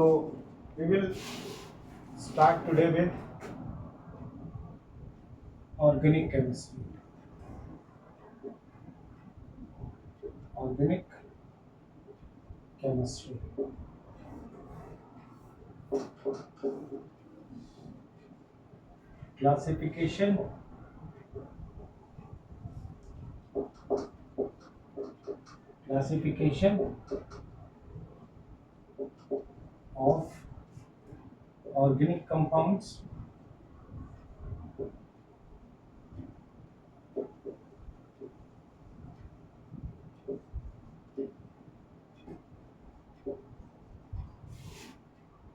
So we will start today with organic chemistry. Organic chemistry. Classification of organic compounds.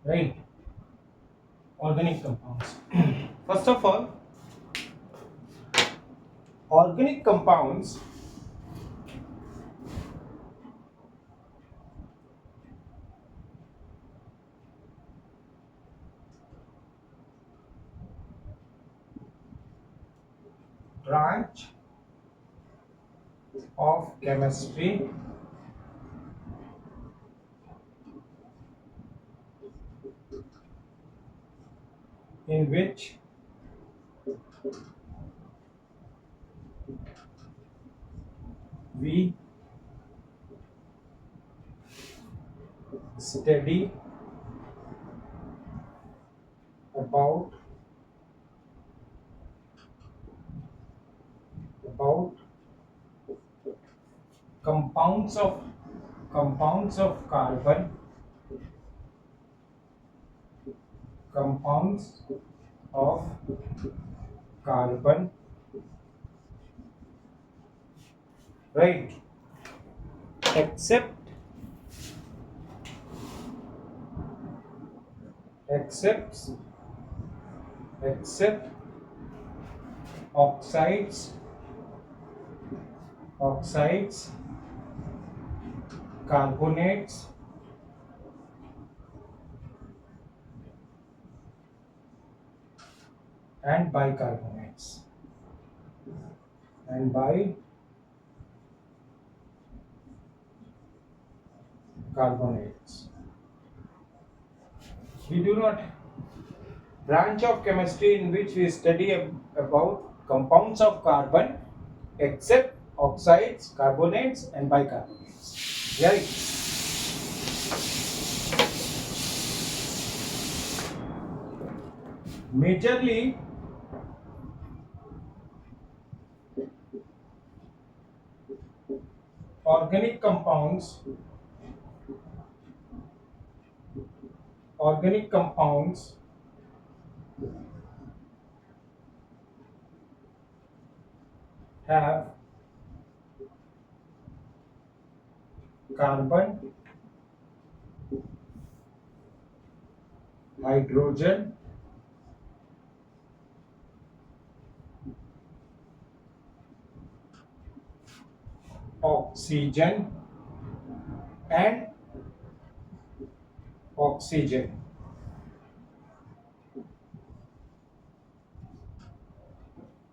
Right, organic compounds. First of all, organic compounds branch of chemistry in which we study about compounds of carbon, compounds of carbon, right, except except oxides, carbonates, and bicarbonates. We do not branch of chemistry in which we study about compounds of carbon except oxides, carbonates, and bicarbonates. Right. Majorly, organic compounds have carbon, hydrogen, oxygen, and oxygen.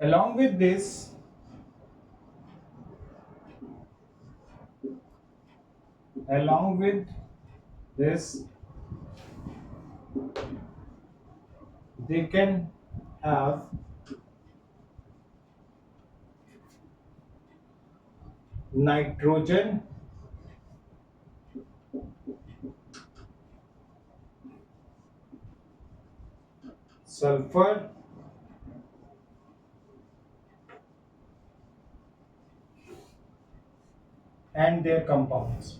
Along with this, they can have nitrogen, sulfur, and their compounds.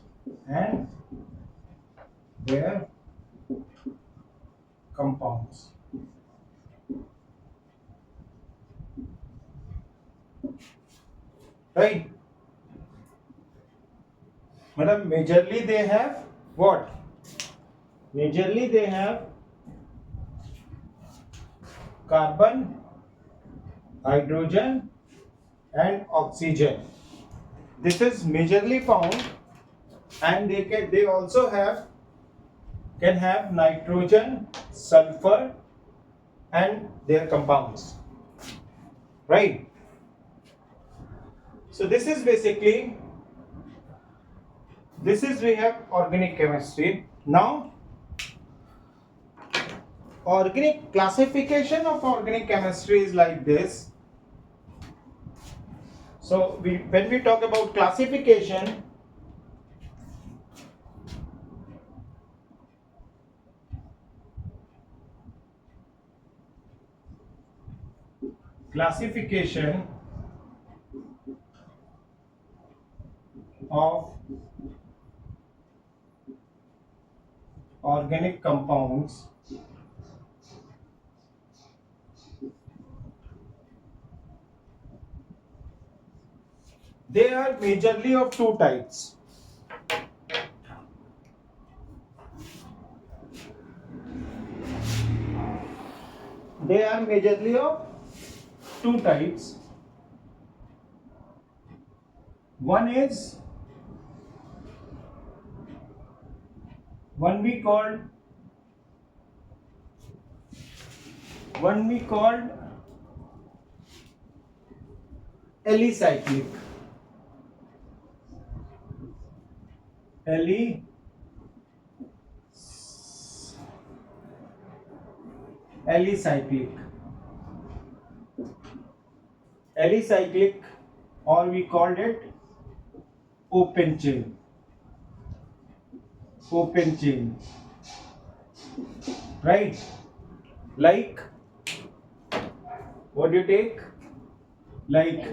Right. Madam, majorly they have what? Majorly they have carbon, hydrogen, and oxygen. This is majorly found, and they also can have nitrogen, sulfur, and their compounds. Right. So this is we have organic chemistry. Now Organic classification of organic chemistry is like this. So when we talk about classification, classification of organic compounds, they are majorly of two types. They are majorly of two types. One is one we called alicyclic. Alicyclic. Alicyclic, or we called it open chain. Open chain. Right? Like, what do you take? Like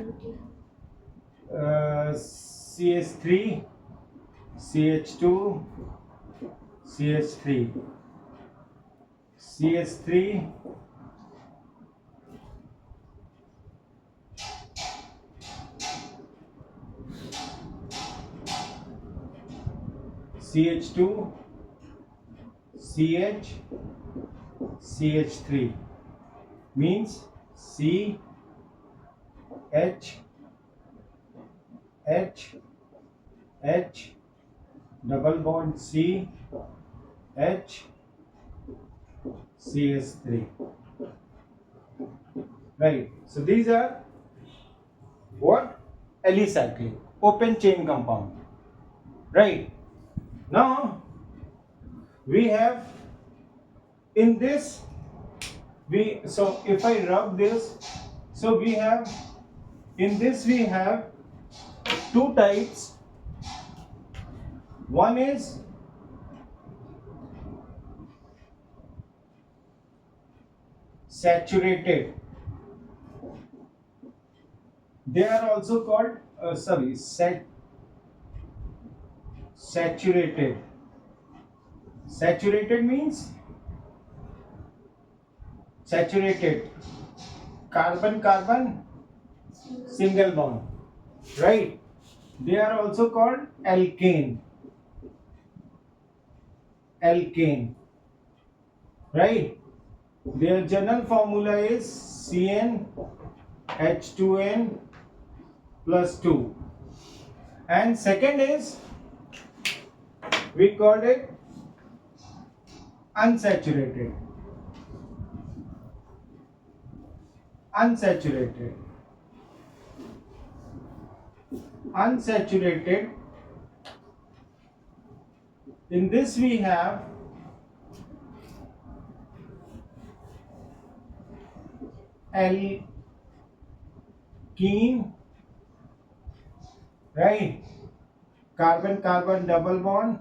CH3, CH2, CH3, CH3, CH2, CH, CH3 means C, H, H, H, double bond C, H, CH3. Right. So these are what? Alicyclic, open chain compound. Right. Now we have in this so if I rub this, so we have in this we have two types. One is saturated. They are also called saturated. Saturated means saturated carbon carbon single bond, right? They are also called alkane. Alkane, right? Their general formula is CnH2n plus 2, and second is we called it unsaturated. Unsaturated, in this we have alkene, right? Carbon carbon double bond,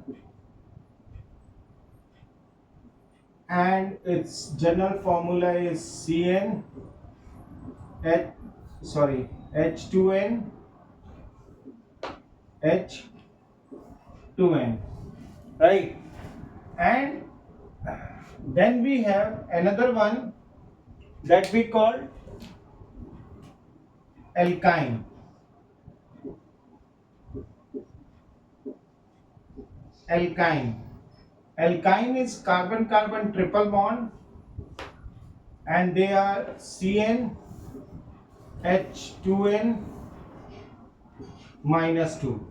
and its general formula is H2n H2n, right? And then we have another one that we call alkyne. Alkyne is carbon carbon triple bond, and they are CnH2n minus 2,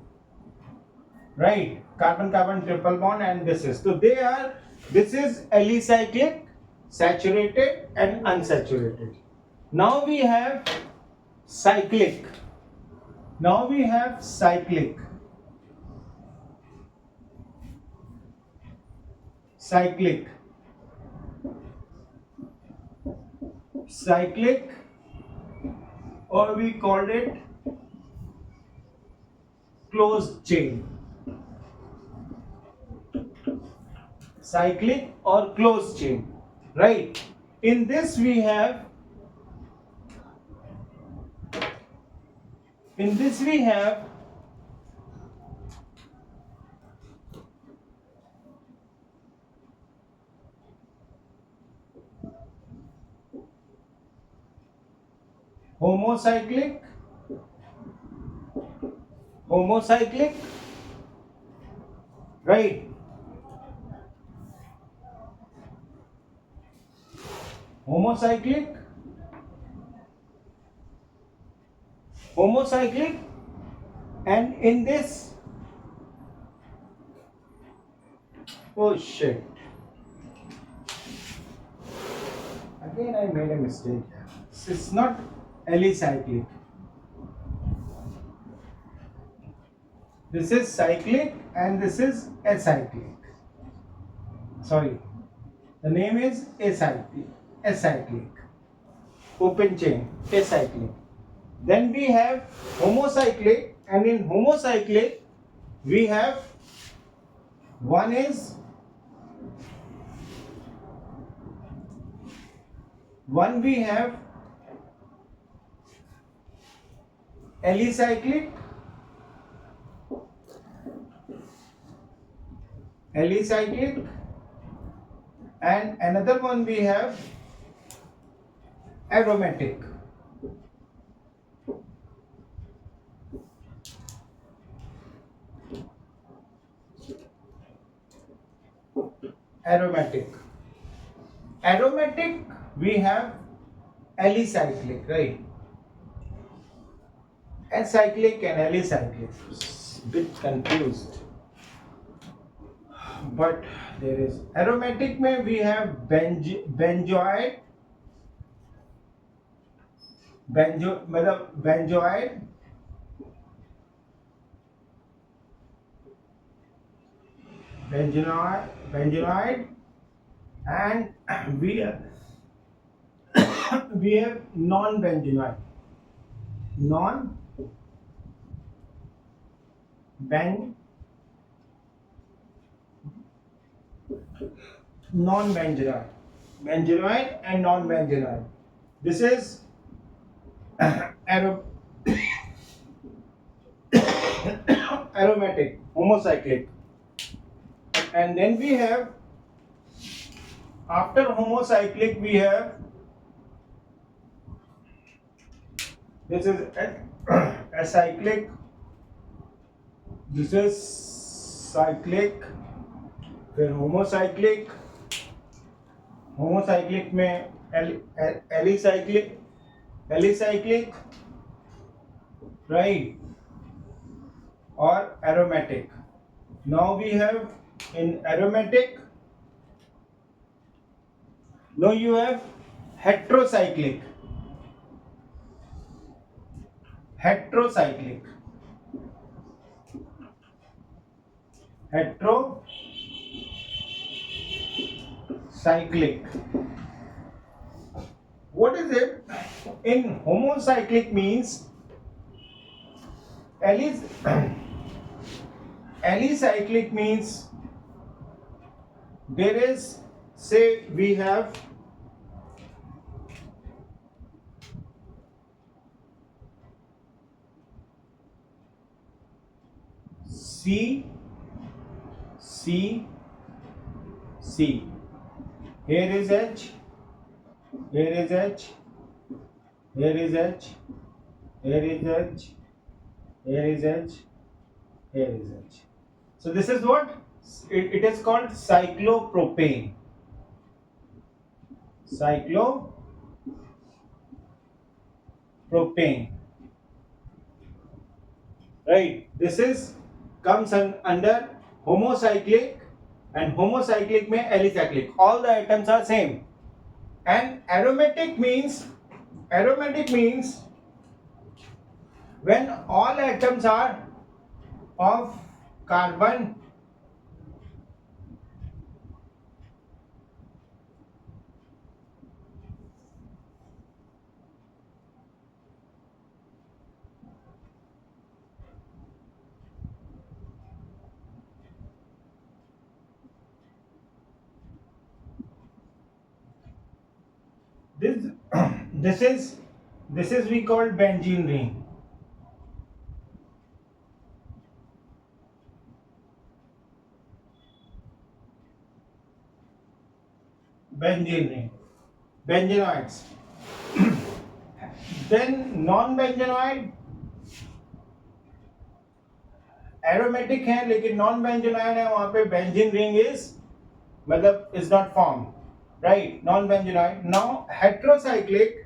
right? Carbon carbon triple bond, and this is alicyclic, saturated and unsaturated. Now we have cyclic. Cyclic. cyclic, or we called it closed chain. Cyclic or closed chain, right? In this we have homocyclic, right? Homocyclic, and in this, oh shit, again I made a mistake here. It's not alicyclic. This is cyclic and this is acyclic. Sorry, the name is acyclic. Open chain, acyclic. Then we have homocyclic, and in homocyclic we have one we have alicyclic, and another one we have aromatic. Aromatic we have alicyclic, right? Acyclic and alicyclic. Bit confused. But there is aromatic में we have benzoid and we have non-benzoid benzoid and non-benzoid. This is aromatic, homocyclic. And then we have, after homocyclic we have, this is acyclic, this is cyclic, फिर homocyclic में alicyclic, right, or aromatic. Now we have in aromatic, now you have heterocyclic. What is it? In homocyclic means alicyclic means there is, say we have C. Here is H. Here is H. Here is H. Here is H. Here is H. Here is H. So this is what it is called, cyclopropane. Right. This is comes under homocyclic, and homocyclic में alicyclic. All the atoms are same. And aromatic means when all atoms are of carbon This is we call benzene ring. Benzene ring. Benzenoids. Then non-benzenoid aromatic है लेकिन non benzenoid है, वहां पे benzene ring is मतलब is not form, right, non benzenoid. Now heterocyclic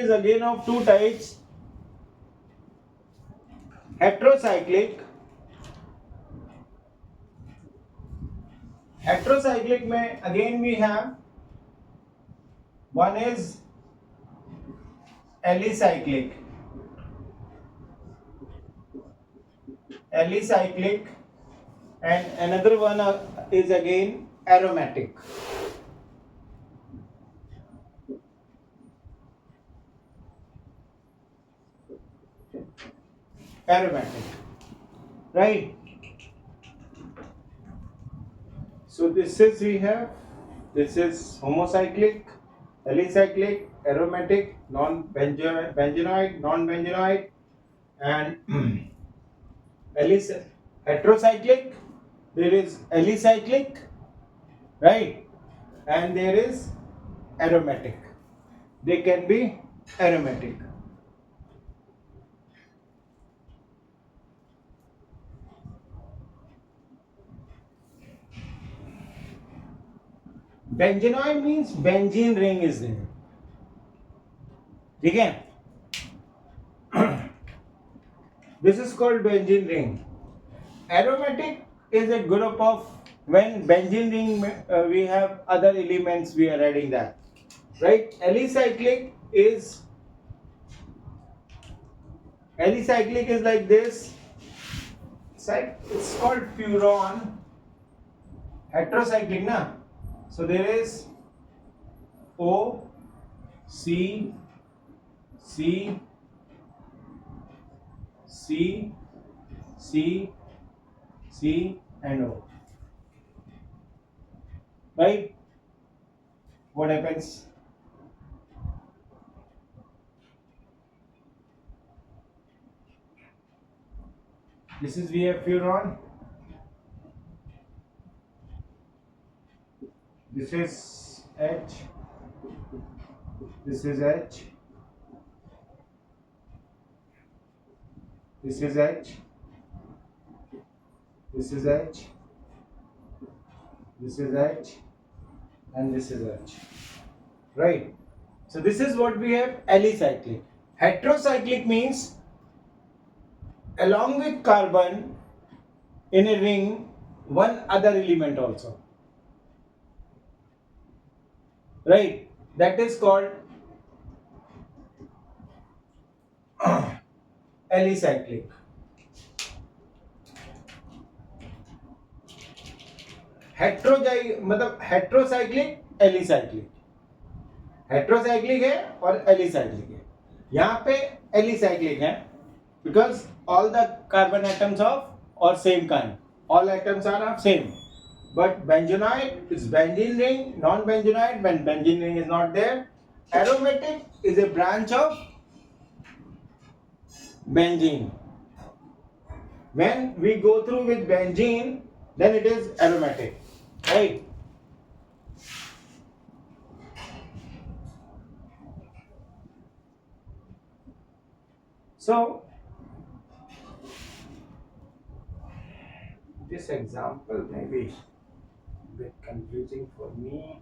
is again of two types. Heterocyclic में again we have one is alicyclic and another one is again aromatic. Right. So this is homocyclic, alicyclic, aromatic, non-benzenoid, and heterocyclic. There is alicyclic, right, and there is aromatic. They can be aromatic. Benzenoid means benzene ring is there. ठीक है? This is called benzene ring. Aromatic is a group of when benzene ring we have other elements we are adding that, right. Alicyclic is like this. It's called furon. Heterocyclic na, so there is O, C, C, C, C, C and O, right. What happens? This is we have furon. This is H. This is H. This is H. This is H. This is H. And this is H. Right. So this is what we have alicyclic. Heterocyclic means along with carbon in a ring one other element also, right, that is called alicyclic. मतलब heterocyclic alicyclic, heterocyclic है और alicyclic है. यहाँ पे alicyclic है because all the carbon atoms of or same kind, all atoms are of same. But benzenoid is benzene ring, non-benzenoid when benzene ring is not there. Aromatic is a branch of benzene. When we go through with benzene, then it is aromatic, right? So this example may be a bit confusing for me.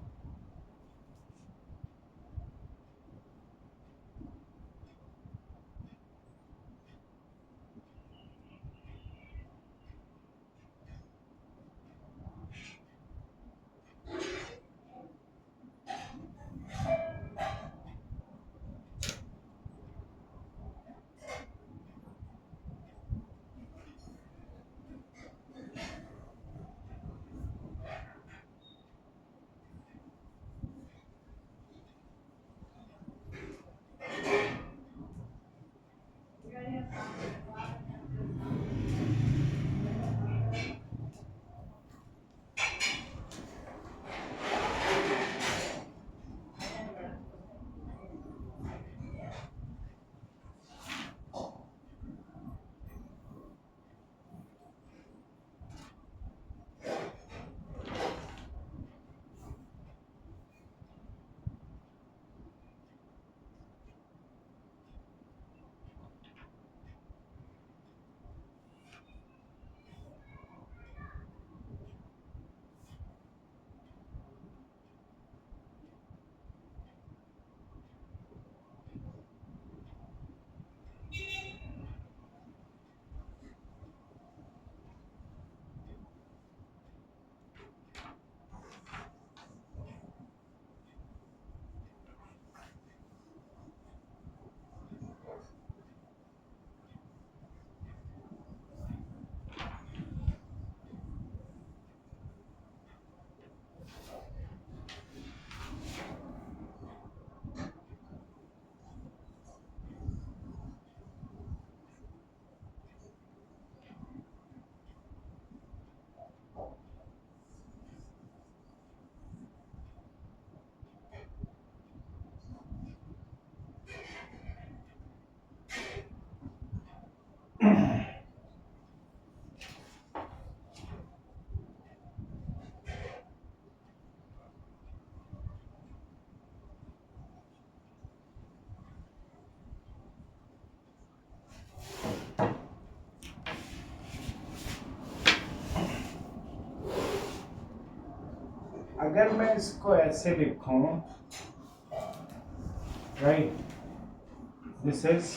अगर मैं इसको ऐसे लिखूं, right, this is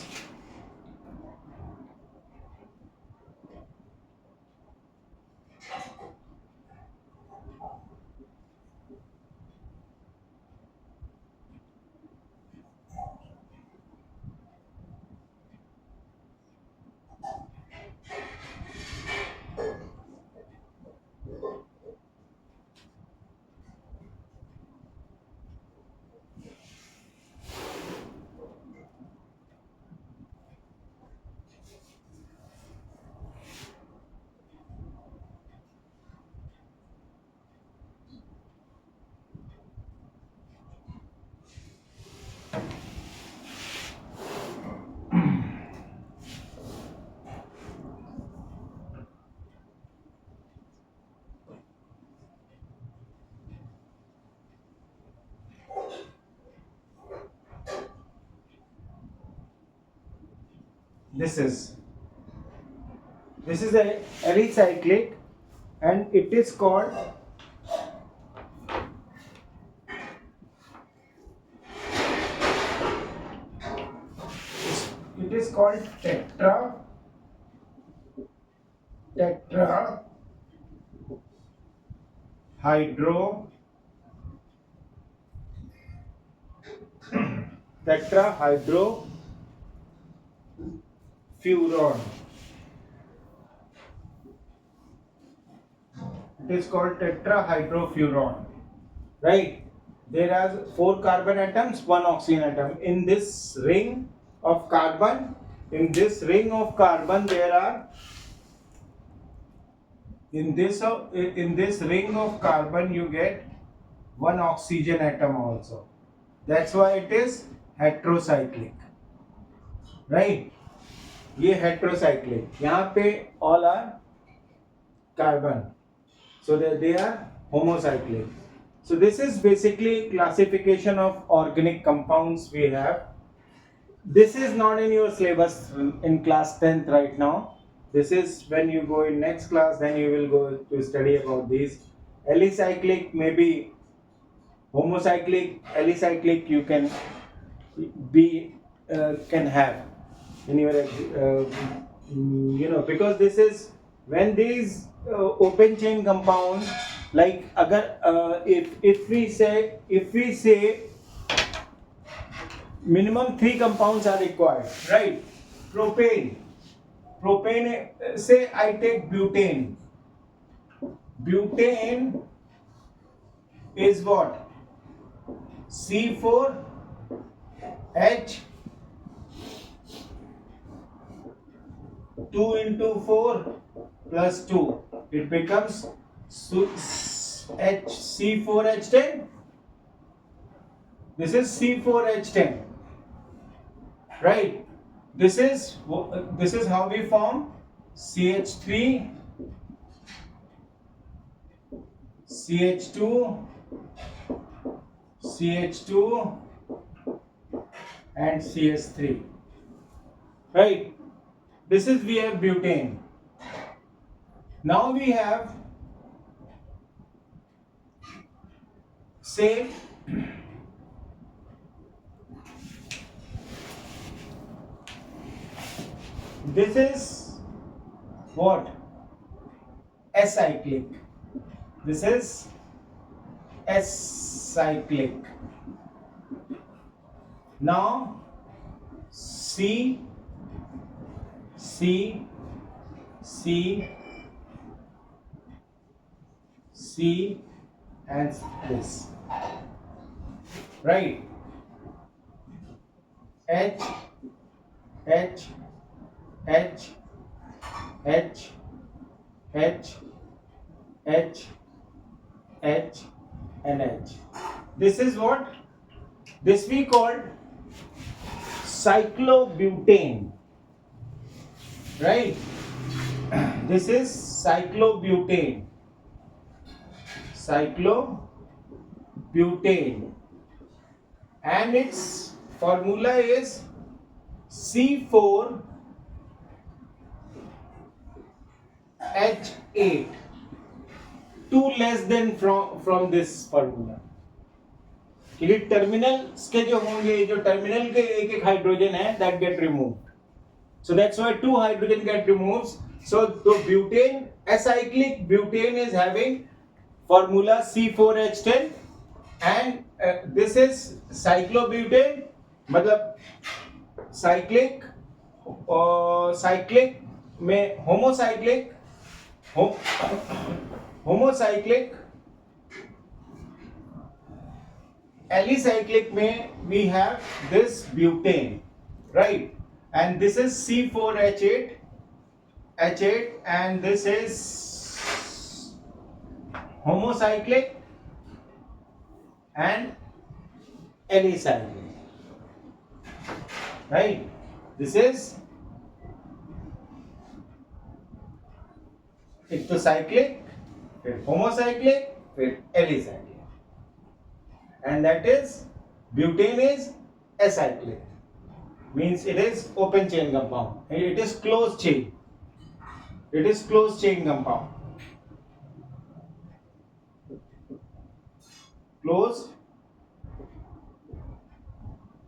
this is a alicyclic, and it is called tetra hydro tetrahydrofuran. It is called tetrahydrofuran. Right? There are 4 carbon atoms, 1 oxygen atom. In this ring of carbon, there are in this ring of carbon you get 1 oxygen atom also. That's why it is heterocyclic. Right? ये heterocyclic. यहाँ पे all are carbon, so that they are homocyclic. So this is basically classification of organic compounds we have. This is not in your syllabus in class 10th right now. This is when you go in next class, then you will go to study about these. Alicyclic, maybe homocyclic, alicyclic you can have in your because this is when these open chain compounds, like agar if we say minimum 3 compounds are required, right? Propane, say I take butane is what? C4H 2 into 4 plus 2, it becomes C4H10. This is C4H10, right? This is how we form CH3, CH2, CH2 and CH3, right? This is, we have butane. Now we have, say, this is what? Acyclic. This is acyclic. Now C and this, right? H H H H H H H and H. This is what? This we called cyclobutane, right? This is cyclobutane. And its formula is C4H8. 2 less than from this formula. क्योंकि terminals के जो होंगे, जो terminal के एक एक hydrogen है, that get removed. So that's why 2 hydrogen get removed. So the butane, acyclic butane is having formula C4H10 and this is cyclobutane, मतलब cyclic cyclic में homocyclic alicyclic में we have this butane, right? And this is C4H8 and this is homocyclic and alicyclic, right? This is ectocyclic, फिर homocyclic, फिर alicyclic. And that is butane is acyclic, means it is open chain compound. It is closed chain. It is closed chain compound. Closed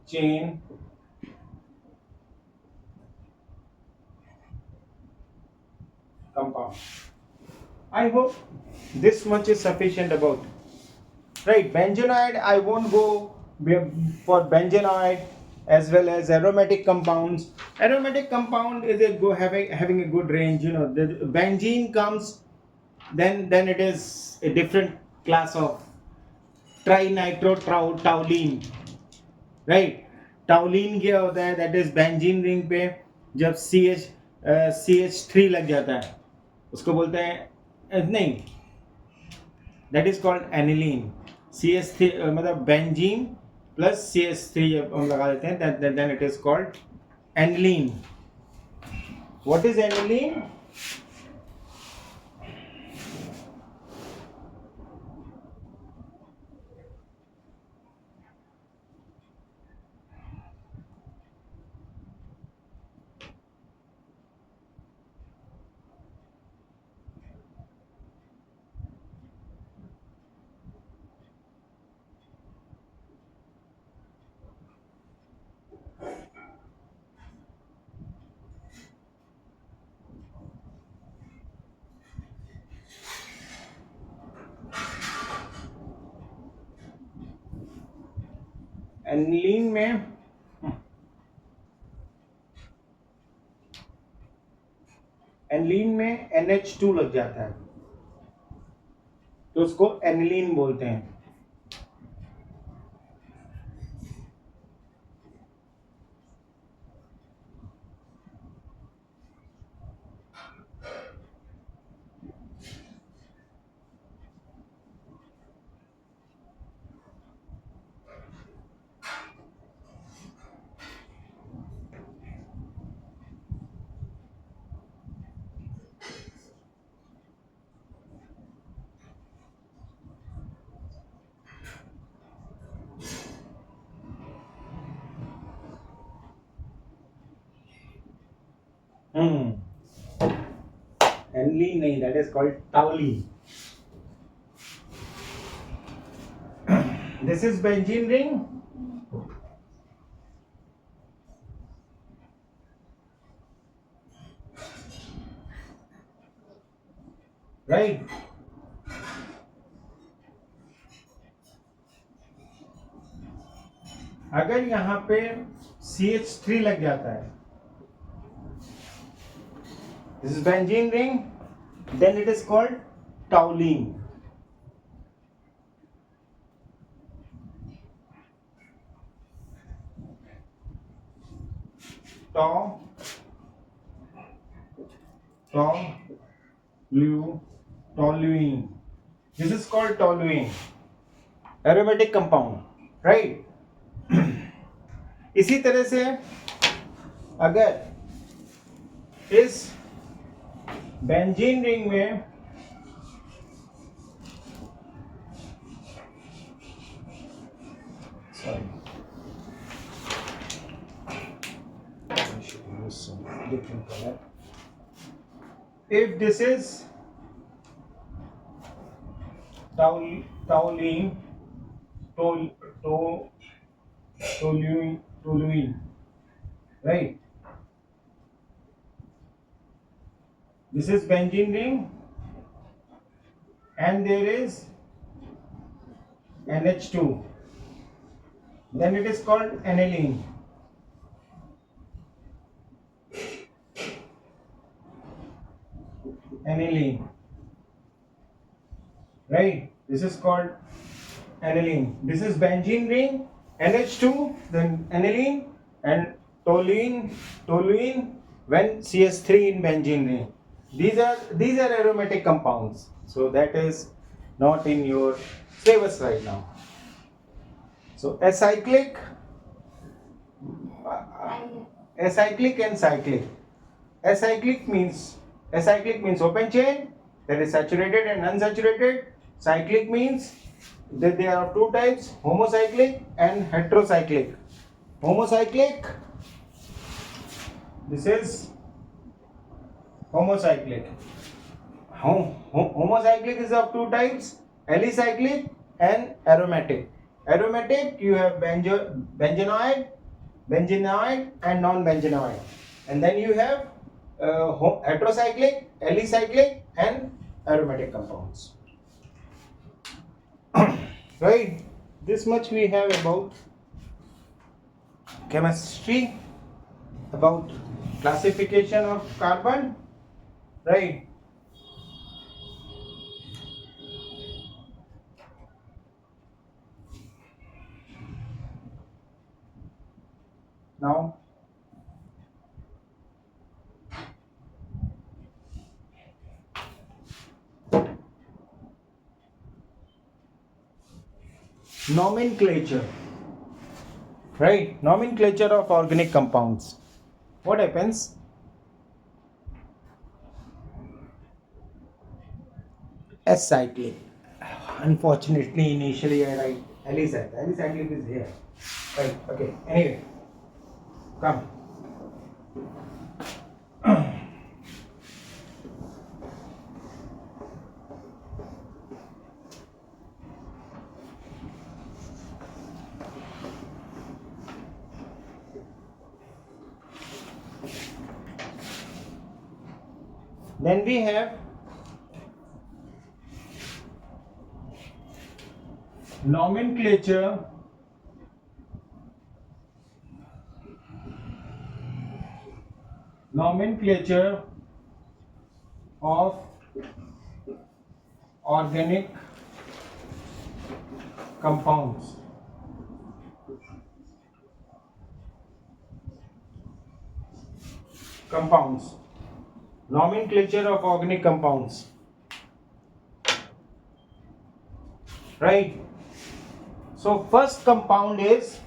chain compound. I hope this much is sufficient about. Right, benzenoid, I won't go for benzenoid as well as aromatic compounds. Aromatic compound is having a good range. You know, the benzene comes, then it is a different class of trinitro-toluene. Right, toluene क्या होता है? That is benzene ring पे जब CH3 लग जाता है, उसको बोलते हैं नहीं, that is called aniline. CH3 मतलब बेंजीन प्लस CH3 जब हम लगा देते हैं, then it is called aniline. What is aniline? Aniline में NH2 लग जाता है तो उसको एनिलीन बोलते हैं. Aniline नहीं, that is called toluene. This is benzene ring. Right. अगर यहाँ पे CH3 लग जाता है, this is benzene ring, then it is called toluene. Toluene. This is called toluene, aromatic compound, right? इसी तरह से अगर इस बेंजीन रिंग में different color. If this is toluene, tol, to, toluene, right? This is benzene ring, and there is NH2. Then it is called aniline. Aniline, right? This is called aniline. This is benzene ring, NH2, then aniline, and toluene when CS3 in benzene ring. These are aromatic compounds. So that is not in your syllabus right now. So acyclic and cyclic. Acyclic means open chain, that is saturated and unsaturated. Cyclic means that there are two types, homocyclic and heterocyclic. Homocyclic, this is homocyclic. Homocyclic is of two types, alicyclic and aromatic. Aromatic, you have benzenoid and non-benzenoid, and then you have heterocyclic, alicyclic and aromatic compounds. Right, this much we have about chemistry, about classification of carbon, right? Now nomenclature, right? Nomenclature of organic compounds. What happens? Acyclic. Unfortunately, initially I write alicyclic. Alicyclic is here. Right, okay. Anyway, come. Then we have nomenclature of organic compounds. Nomenclature of organic compounds, right? So first one is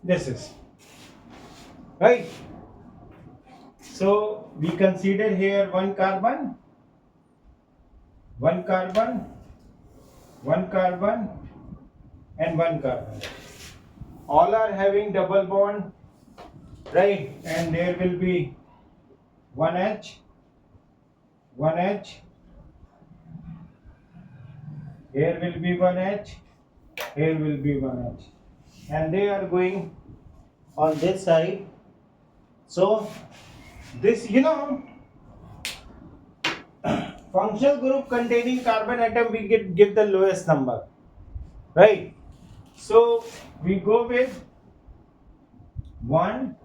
this is, right? So we consider here one carbon, and one carbon. All are having double bond, right? And there will be one H, here will be one H, here will be one H, and they are going on this side. So this, functional group containing carbon atom, we give the lowest number, right? So we go with 1,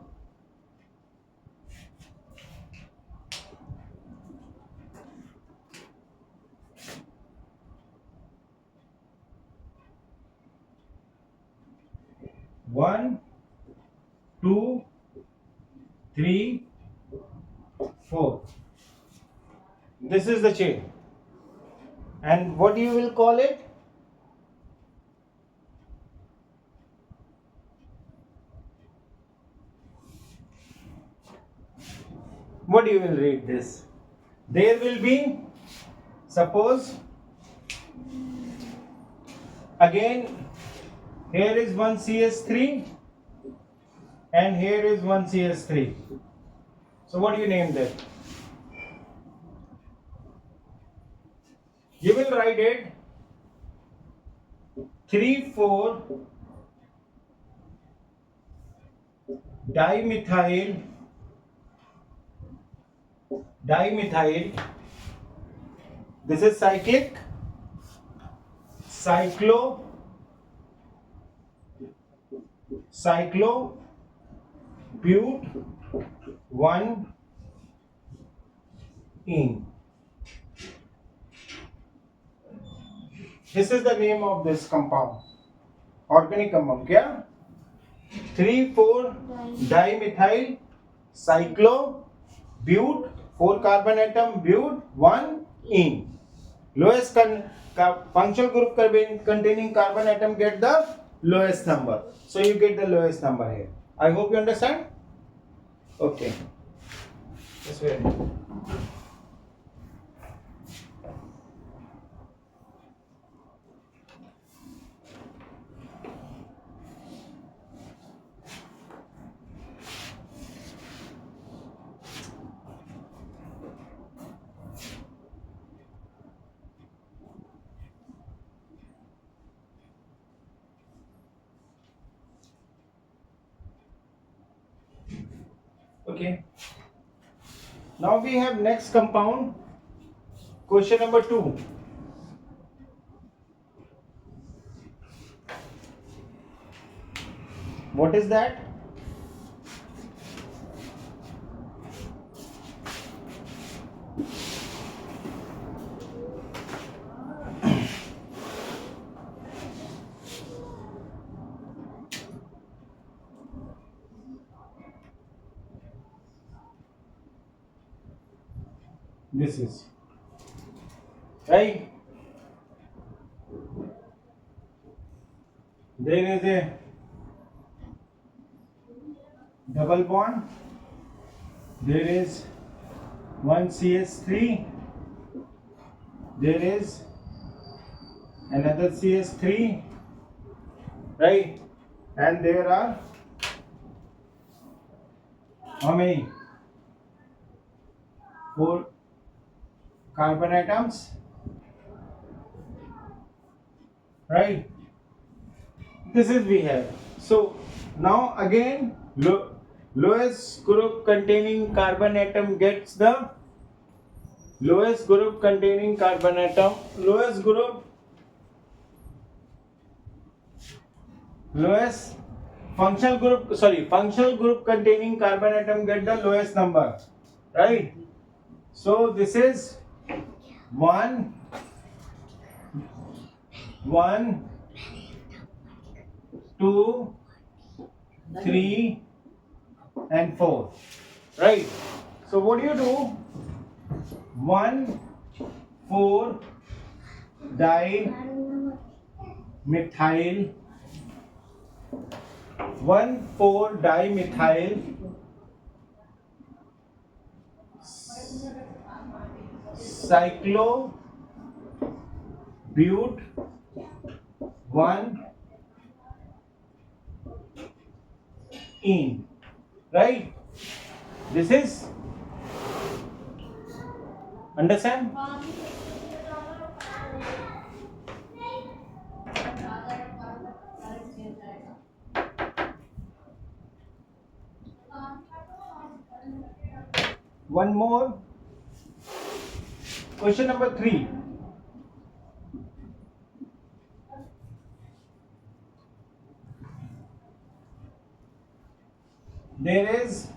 1, 2, 3, 4. This is the chain. And what you will call it? What you will read this? There will be, suppose, again, here is one CS3 and here is one CS3. So what do you name that? You will write it 3,4 dimethyl. This is cyclic. Cyclobute 1-ene. This is the name of this compound. Organic compound. क्या? 3,4 dimethyl cyclobute, 4 carbon atom, bute, 1-ene. Lowest functional group containing carbon atom get the lowest number. So you get the lowest number here. I hope you understand. Okay. This way. Okay. Now we have next compound. Question number 2. What is that? This is right. There is a double bond. There is one CS3. There is another CS3, right? And there are how many? 4 carbon atoms, right? This is we have. So now again, lowest group containing carbon atom gets the lowest group containing carbon atom. Lowest functional group containing carbon atom get the lowest number, right? So this is 1, 2, 3 and 4, right? So what do you do? 1,4 dimethyl 1,4 dimethyl cyclobute 1-ene, right? This is understand? One more. Question number 3. There is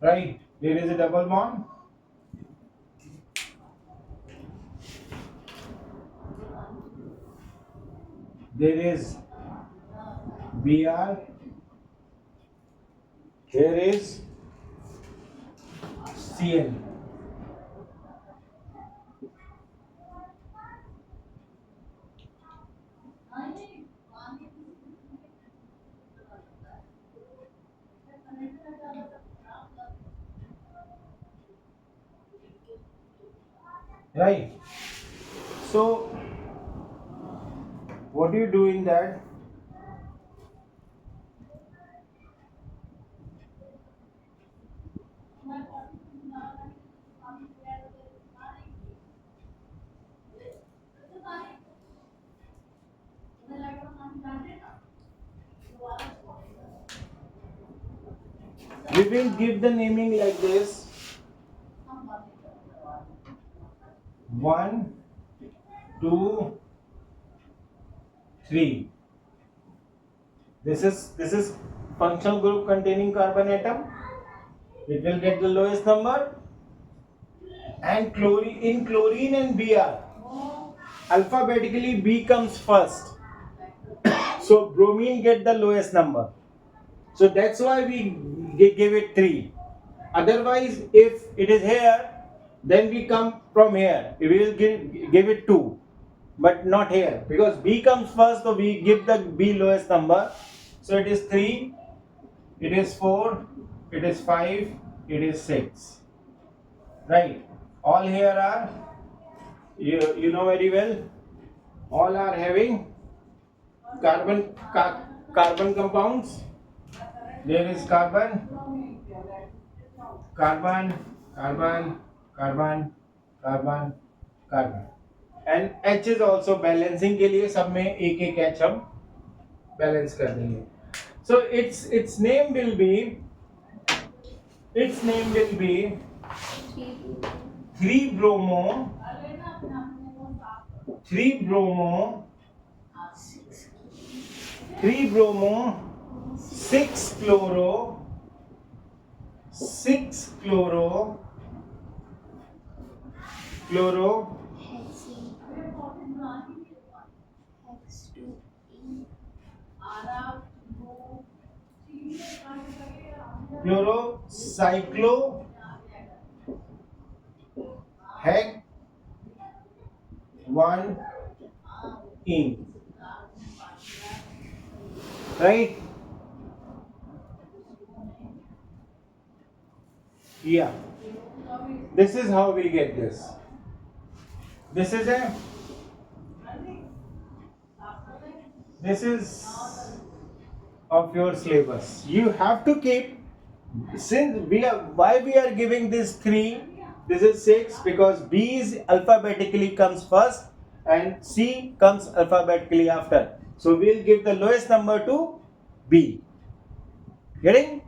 right, there is a double bond. There is Br. Here is Cl. Right. So what do you do in that? We will give the naming like this: 1, 2, 3. This is functional group containing carbon atom. It will get the lowest number. And chlorine and Br, alphabetically B comes first. So bromine get the lowest number. So that's why we give it 3. Otherwise, if it is here, then we come from here. We will give it 2, but not here because B comes first. So we give the B lowest number. So it is 3, it is 4, it is 5, it is 6. Right? All here are, you know very well, all are having carbon compounds. There is carbon, carbon, carbon, carbon, carbon, carbon, and H is also balancing के लिए सब में एक एक H हम balance कर देंगे. So its name will be 3 bromo 3 bromo 6 chloro 6 chloro cyclo hec 1 ene. Right? Yeah. This is how we get this. This is of your syllabus. You have to keep, since why we are giving this 3, this is 6, because B is alphabetically comes first and C comes alphabetically after. So we'll give the lowest number to B. Getting?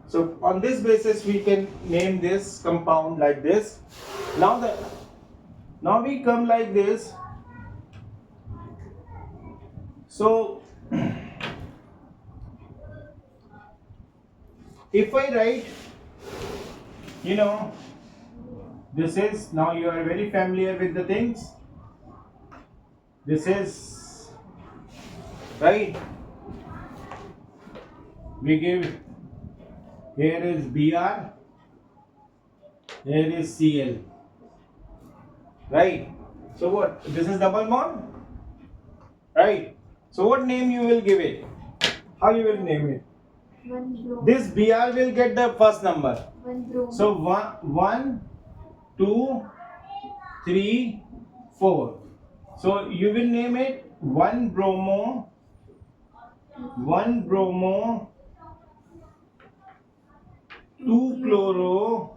So on this basis we can name this compound like this. Now we come like this. So if I write, this is, now you are very familiar with the things. This is, right? We give, here is Br, here is Cl, right? So what? This is double bond, right? So what name you will give it? How you will name it? This Br will get the first number. So 1, 2, 3, 4. So you will name it 1 bromo, 2 chloro,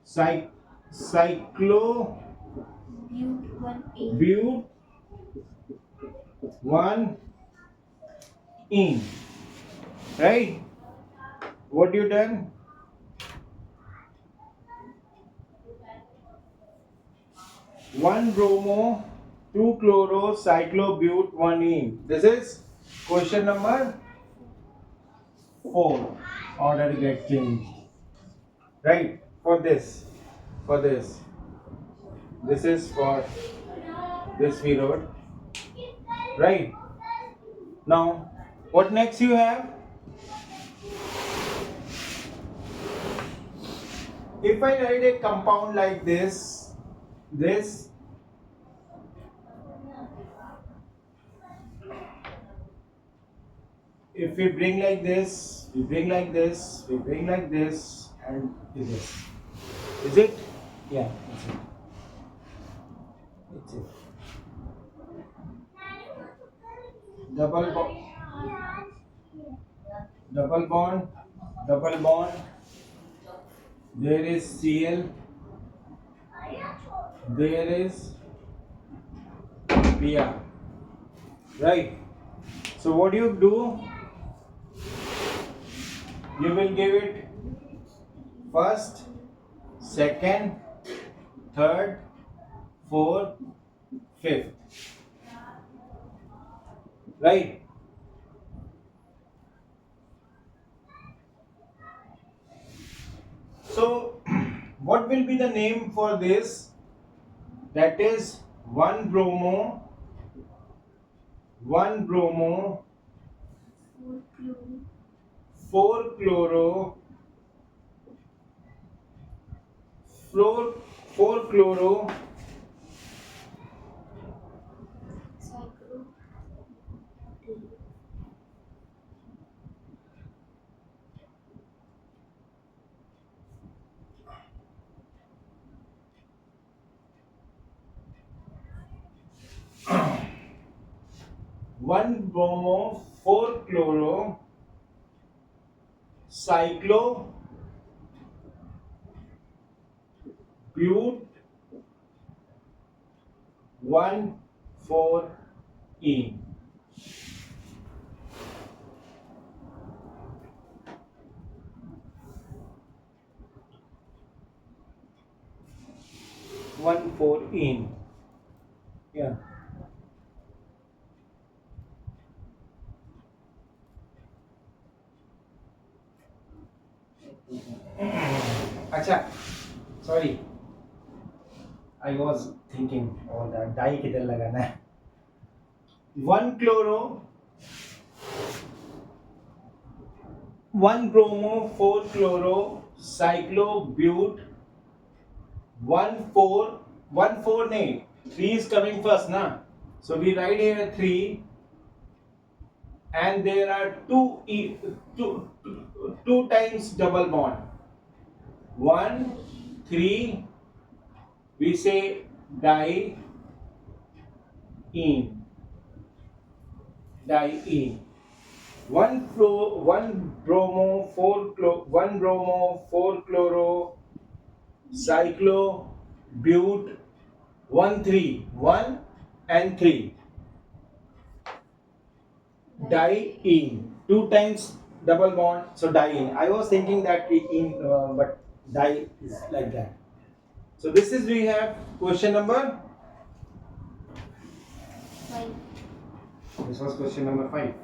cyclo but 1 ene. Right? What you done? 1 bromo, 2 chloro, cyclobute, 1 ene. This is question number 4. Order get changed. Right? For this. This is for this we wrote. Right? Now, what next you have? If I write a compound like this, if we bring like this, we bring like this, we bring like this, and this. Is it? Yeah, it's it. It's it. Double bond, double bond, double bond. There is Cl. There is Br. Right. So what do you do? You will give it first, second, third, fourth, fifth. Right? So, what will be the name for this? That is 1 bromo, 4 chloro, 4 chloro, one bromo, 4 chloro, cyclo, bute, 1 4 ene. One four ene. Yeah. अच्छा, sorry. I was thinking all that dye किधर लगाना है? 1 chloro, 1 bromo, 4 chloro, cyclobute, 1 4, 1 4 नहीं, 3 is coming first ना. So we write here 3, and there are two times double bond. 1 3, we say diene. One bromo, 4 chloro, cyclo, bute, 1 3, 1 and 3. Diene. 2 times double bond, so diene. I was thinking that but di is like that. So this is, we have question number 5. This was question number 5.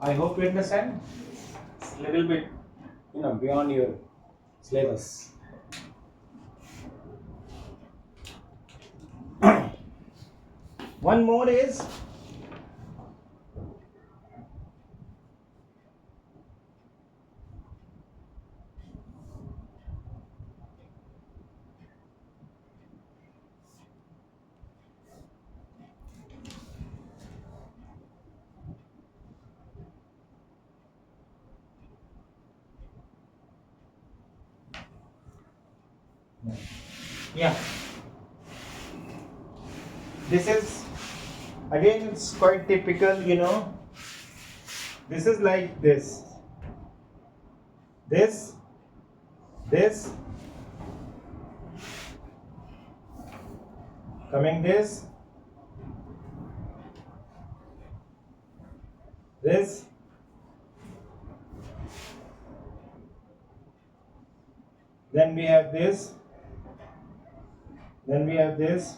I hope you understand. It's a little bit, beyond your syllabus. One more is yeah. This is again, it's quite typical, This is like this, this, coming this, then we have this, then we have this.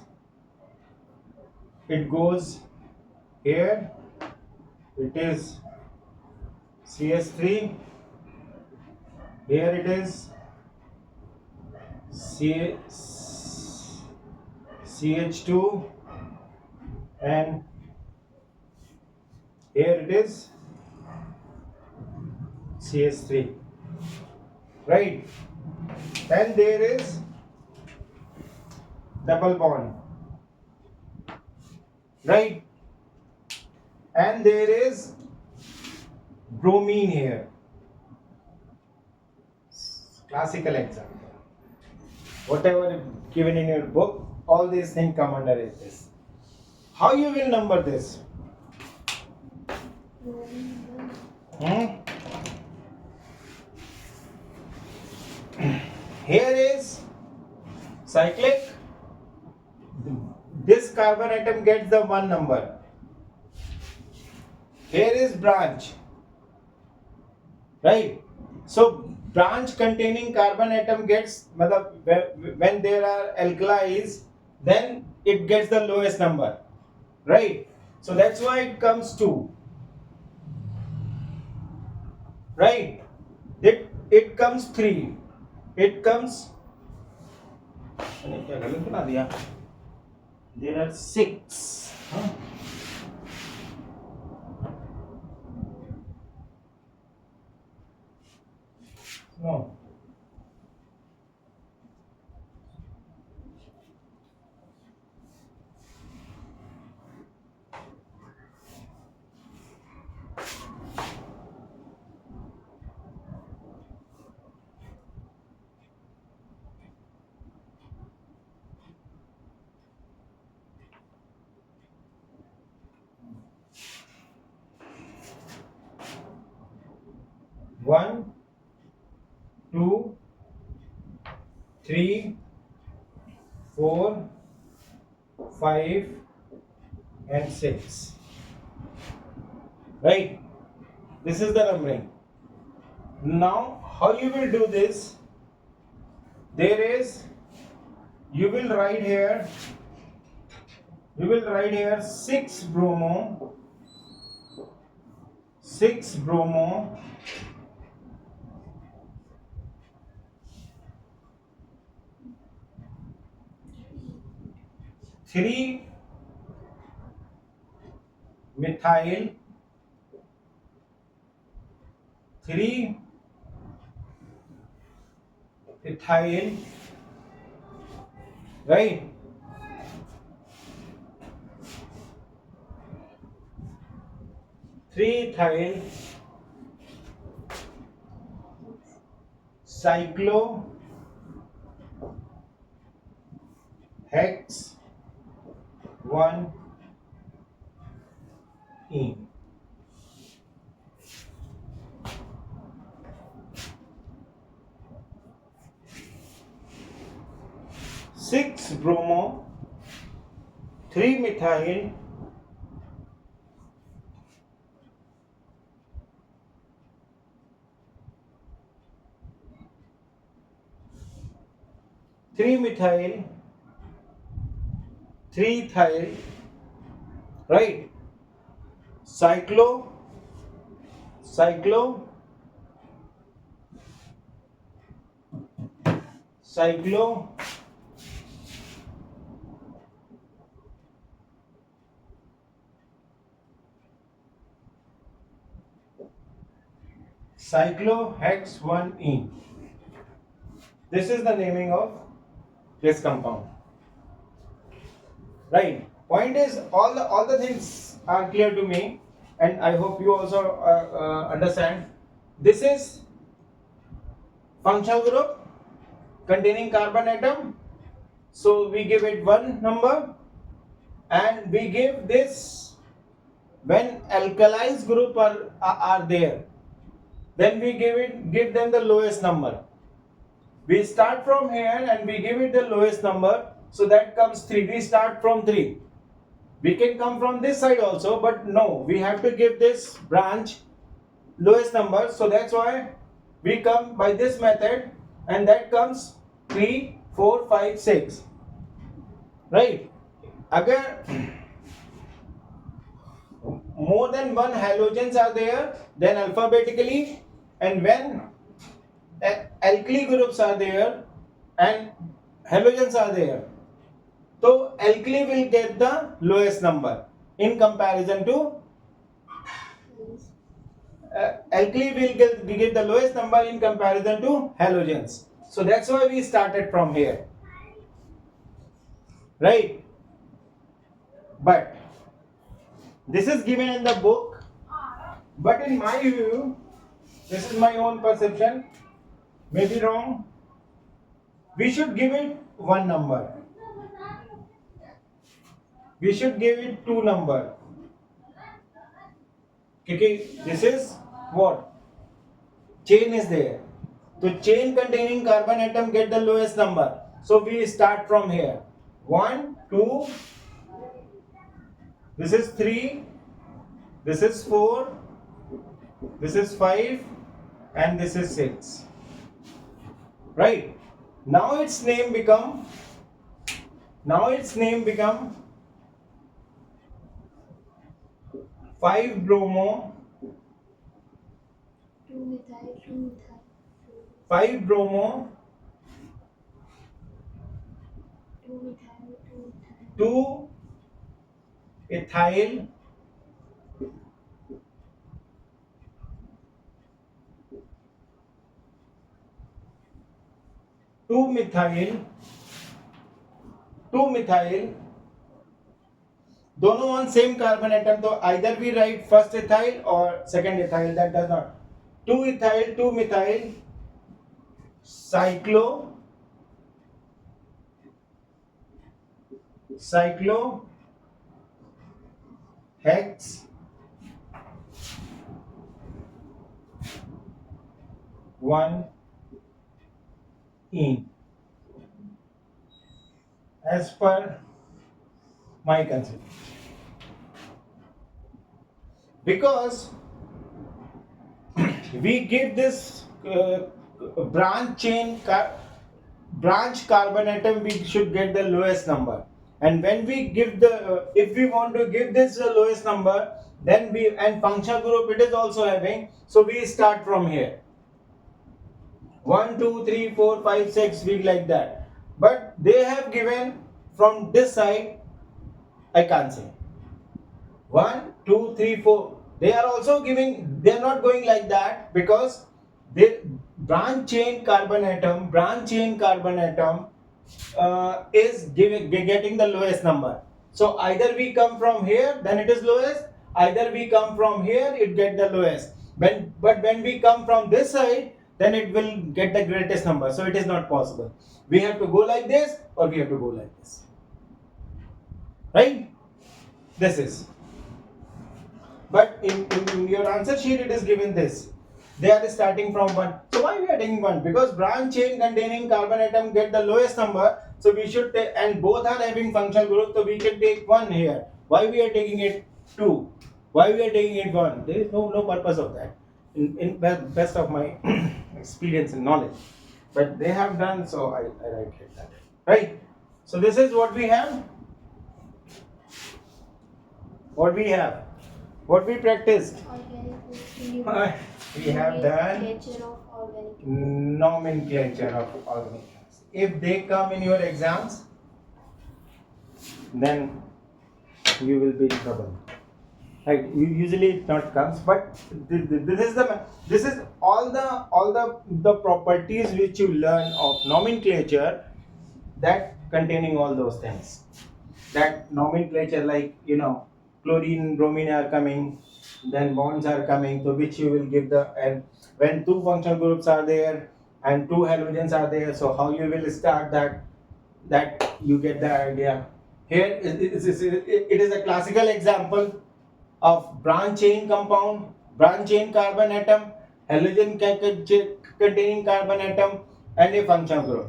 It goes here, it is CS3, here it is CH2, and here it is CS3, right? Then there is double bond, right? And there is bromine here. Classical example. Whatever given in your book, all these things come under this. How you will number this? Here is cyclic. This carbon atom gets the one number. Here is branch, right? So branch containing carbon atom gets, when there are alkalis, then it gets the lowest number, right? So that's why it comes 2, right? It comes 3, it comes, there are 6. No. One, 2, 3, 4, 5, and 6. Right? This is the numbering. Now, how you will do this? There is, you will write here 6 bromo, 6 bromo, 3 methyl, 3 ethyl, right? Three ethyl, cyclo hex 1 ene. Six bromo, 3 methyl, 3 methyl, 3 ethyl, right? Cyclo cyclohex 1 ene. This is the naming of this compound, right? Point is, all the things are clear to me, and I hope you also understand. This is functional group containing carbon atom, so we give it one number, and we give this when alkalized group are there, then we give them the lowest number. We start from here and we give it the lowest number, so that comes 3. We start from 3. We can come from this side also, but no, we have to give this branch lowest number, so that's why we come by this method, and that comes 3, 4, 5, 6, right? Again, more than one halogens are there, then alphabetically, and when alkali groups are there and halogens are there, so alkali will get the lowest number in comparison to alkali will give the lowest number in comparison to halogens. So that's why we started from here, right? But this is given in the book, but in my view, this is my own perception, maybe wrong. We should give it one number. We should give it two number. Okay, this is what? Chain is there. So chain containing carbon atom get the lowest number. So we start from here. 1, 2, this is 3, this is 4, this is 5, and this is 6. Right? Now its name become 5-bromo, 5-bromo, 2-ethyl, 2-methyl, दोनों on same carbon atom, तो either we write first ethyl or second ethyl, that does not. 2-ethyl, 2-methyl, cyclo, hex, 1-ene. As per my concept. Because we give this branch carbon atom, we should get the lowest number. And when we give if we want to give this the lowest number, then and functional group it is also having, so we start from here. 1, 2, 3, 4, 5, 6, we like that. But they have given from this side, I can't say. 1, 2, 3, 4. They are also giving, they are not going like that, because the branch chain carbon atom is getting the lowest number. So either we come from here, then it is lowest, either we come from here, it get the lowest. But when we come from this side, then it will get the greatest number. So it is not possible. We have to go like this, or we have to go like this. Right? This is. But in your answer sheet, it is given this. They are starting from 1. So why we are taking 1? Because branch chain containing carbon atom get the lowest number. So we should take, and both are having functional group, so we can take 1 here. Why we are taking it 2? Why we are taking it 1? There is no purpose of that. In best of my experience and knowledge. But they have done, so I write it that. Right? So this is what we have. What we have. What we practiced. We have done nomenclature of organic. If they come in your exams, then you will be in trouble. Right? Usually it not comes, but this is all the properties which you learn of nomenclature, that containing all those things. That nomenclature, like chlorine, bromine are coming, then bonds are coming, to which you will give and when 2 functional groups are there and 2 halogens are there, so how you will start that you get the idea. Here it is a classical example of branch chain compound, branch chain carbon atom, halogen containing carbon atom, and a functional group.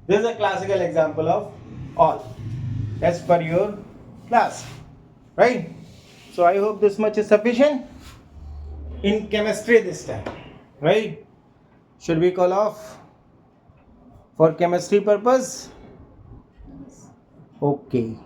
This is a classical example of all as per your class. Right? So I hope this much is sufficient in chemistry this time. Right? Should we call off for chemistry purpose? Okay.